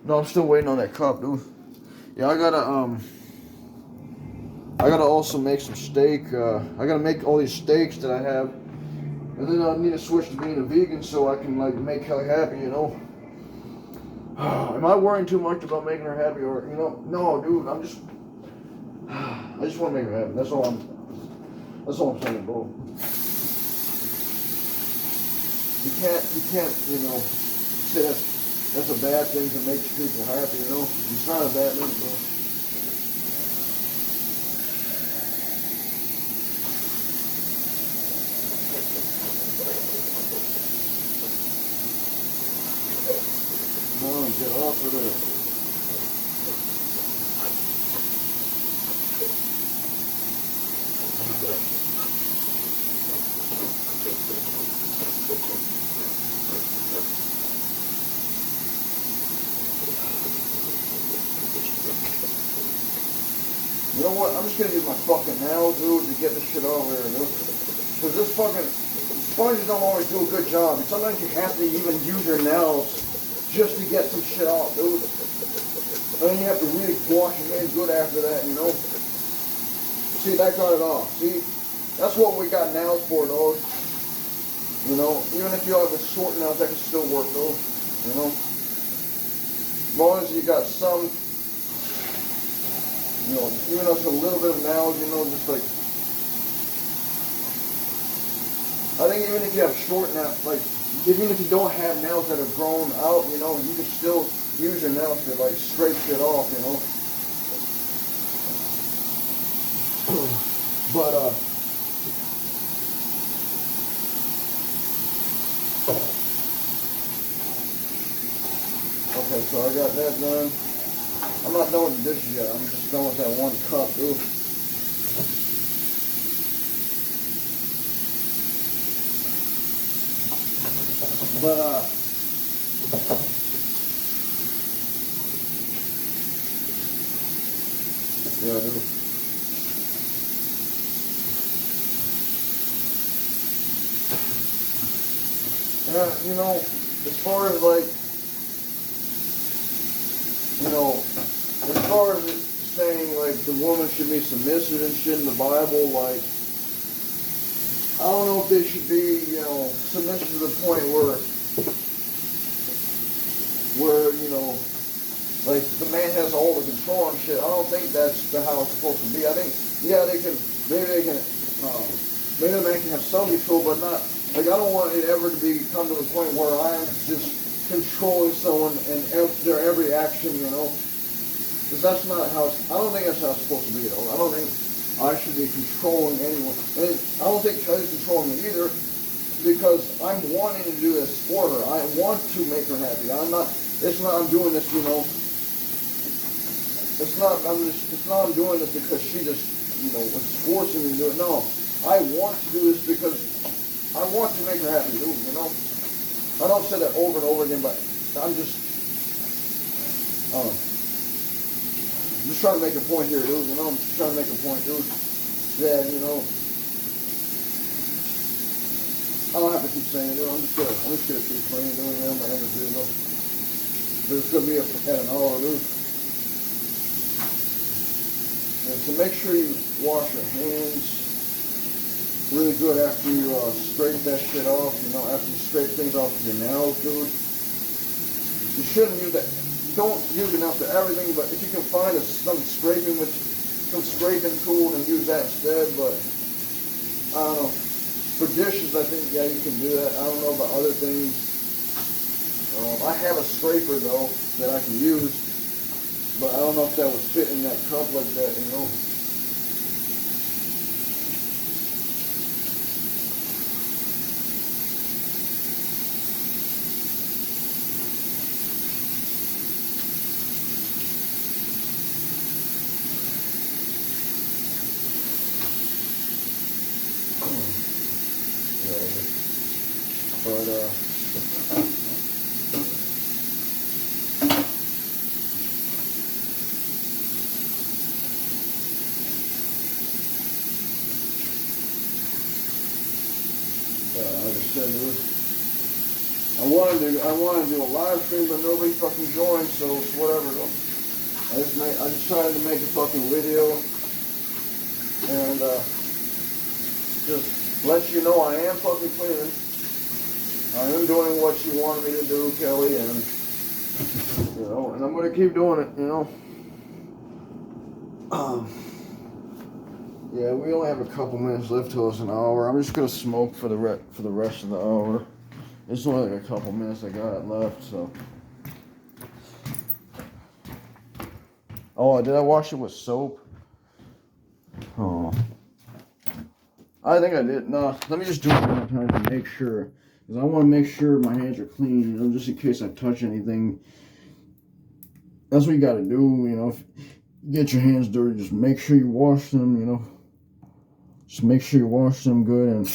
No, I'm still waiting on that cup, dude. Yeah, I gotta also make some steak. I gotta make all these steaks that I have, and then I need to switch to being a vegan so I can like make Kelly happy, you know. Am I worrying too much about making her happy, or you know? No, dude. I just want to make her happy. That's all I'm saying, bro. You can't, you know, say that's a bad thing to make people happy, you know? It's not a bad thing, bro. Come on, get off of there. You know what? I'm just gonna use my fucking nails, dude, to get this shit over there, dude. Because this fucking sponges don't always do a good job. And sometimes you have to even use your nails just to get some shit off, dude. And then you have to really wash your hands good after that, you know. See, that got it off. See, that's what we got nails for, though. You know, even if you have a short nails, that can still work, though. You know, as long as you got some. You know, even though it's a little bit of nails, you know, just like, I think even if you have short nails, like, even if you don't have nails that have grown out, you know, you can still use your nails to, like, scrape shit off, you know. But, okay, so I got that done. I'm not done with the dishes yet. I'm just done with that one cup, dude. But, yeah, dude. Yeah, you know, as far as, like, you know, as far as it saying, like, the woman should be submissive and shit in the Bible, like, I don't know if they should be, you know, submissive to the point where, you know, like, the man has all the control and shit. I don't think that's how it's supposed to be. I think, yeah, maybe the man can have some control, but not, like, I don't want it ever to come to the point where I'm just controlling someone and their every action, you know. Because that's not how I don't think that's how it's supposed to be, though. I don't think I should be controlling anyone. And I don't think Kelly's controlling me either, because I'm wanting to do this for her. I want to make her happy. I'm doing this, you know. I'm doing this because she just, you know, was forcing me to do it. No. I want to do this because I want to make her happy, dude, you know. I don't say that over and over again, but I'm just trying to make a point here, dude, you know. I'm just trying to make a point, dude, that, you know, I don't have to keep saying it, dude. I'm just gonna keep playing, dude, you know, my energy, you know. But it's gonna be at an hour, dude. And so make sure you wash your hands really good after you scrape that shit off, you know, after you scrape things off with your nails, dude. You shouldn't use that. Don't use it now for everything, but if you can find some scraping tool, then use that instead. But I don't know. For dishes, I think, yeah, you can do that. I don't know about other things. I have a scraper, though, that I can use. But I don't know if that would fit in that cup like that, you know. But, like I said, I wanted to do a live stream, but nobody fucking joined, so it's whatever. I decided to make a fucking video and just let you know I am fucking cleaning. I am doing what you wanted me to do, Kelly, and you know, and I'm gonna keep doing it, you know. Yeah, we only have a couple minutes left till it's an hour. I'm just gonna smoke for the rest of the hour. It's only like a couple minutes I got left, so. Oh, did I wash it with soap? Oh, I think I did. No, let me just do it one time to make sure, because I want to make sure my hands are clean, you know, just in case I touch anything. That's what you got to do, you know. If you get your hands dirty, just make sure you wash them, you know. Just make sure you wash them good, and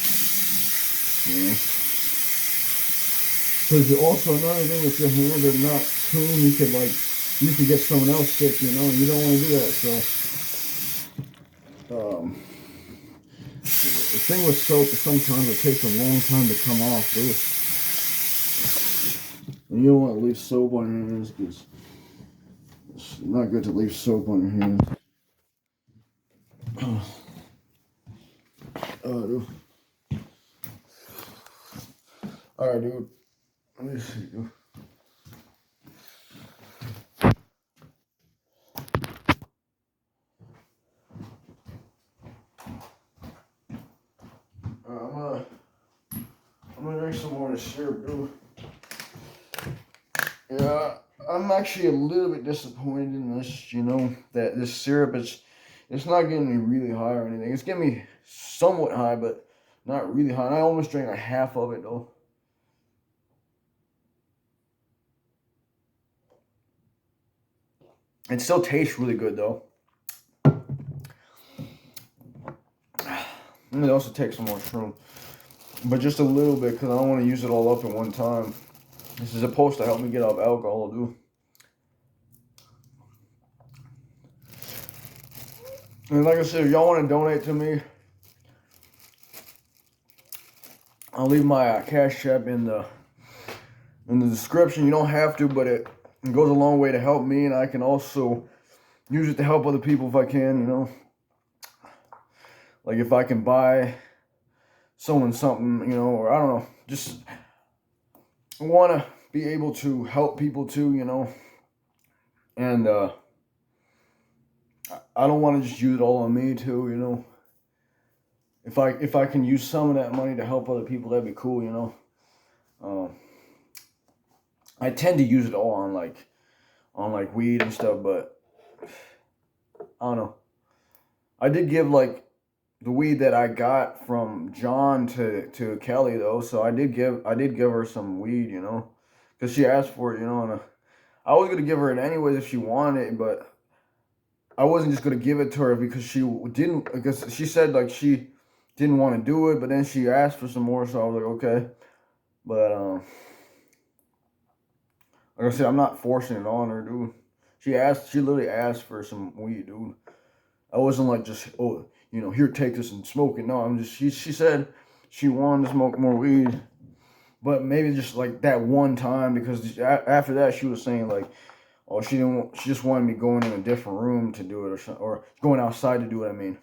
you know. Because also another thing, if your hands are not clean, you could get someone else sick, you know, and you don't want to do that. So, the thing with soap is sometimes it takes a long time to come off, dude. And you don't want to leave soap on your hands because it's not good to leave soap on your hands. Dude. Alright, dude. Let me see, dude. I'm gonna drink some more of this syrup, dude. Yeah, I'm actually a little bit disappointed in this, you know, that this syrup it's not getting me really high or anything. It's getting me somewhat high, but not really high. And I almost drank a half of it, though. It still tastes really good, though. Let me also take some more shroom. But just a little bit, because I don't want to use it all up at one time. This is supposed to help me get off alcohol, dude. And like I said, if y'all want to donate to me, I'll leave my Cash App in the description. You don't have to, but it goes a long way to help me, and I can also use it to help other people if I can, you know. Like if I can buy someone something, you know, or I don't know, just want to be able to help people too, you know. And I don't want to just use it all on me too, you know. If I can use some of that money to help other people, that'd be cool, you know. I tend to use it all on like weed and stuff, but I don't know. I did give like the weed that I got from John to Kelly though, so I did give her some weed, you know, because she asked for it, you know, and I was gonna give her it anyways if she wanted it, but I wasn't just gonna give it to her because she said like she didn't want to do it, but then she asked for some more, so I was like, okay. But like I said, I'm not forcing it on her, dude. She literally asked for some weed, dude. I wasn't like just, oh, you know, here, take this and smoke it. No, I'm just, she said she wanted to smoke more weed, but maybe just like that one time, because after that she was saying like, oh, she just wanted me going in a different room to do it, or something, or going outside to do it, I mean.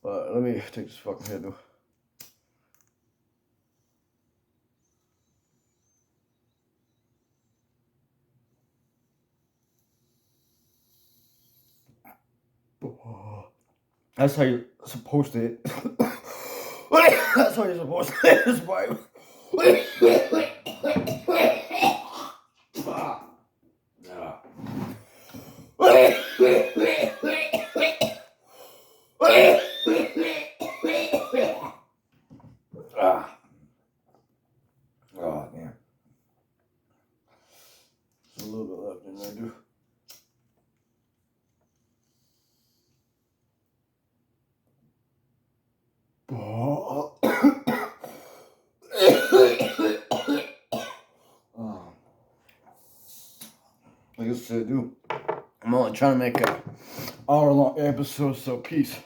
But let me take this fucking hit, dude. That's how you're supposed to hit. That's how you're supposed to hit this pipe. Oh, man. There's a little bit left in there, dude. Like I said, dude, I'm only trying to make an hour-long episode, so peace.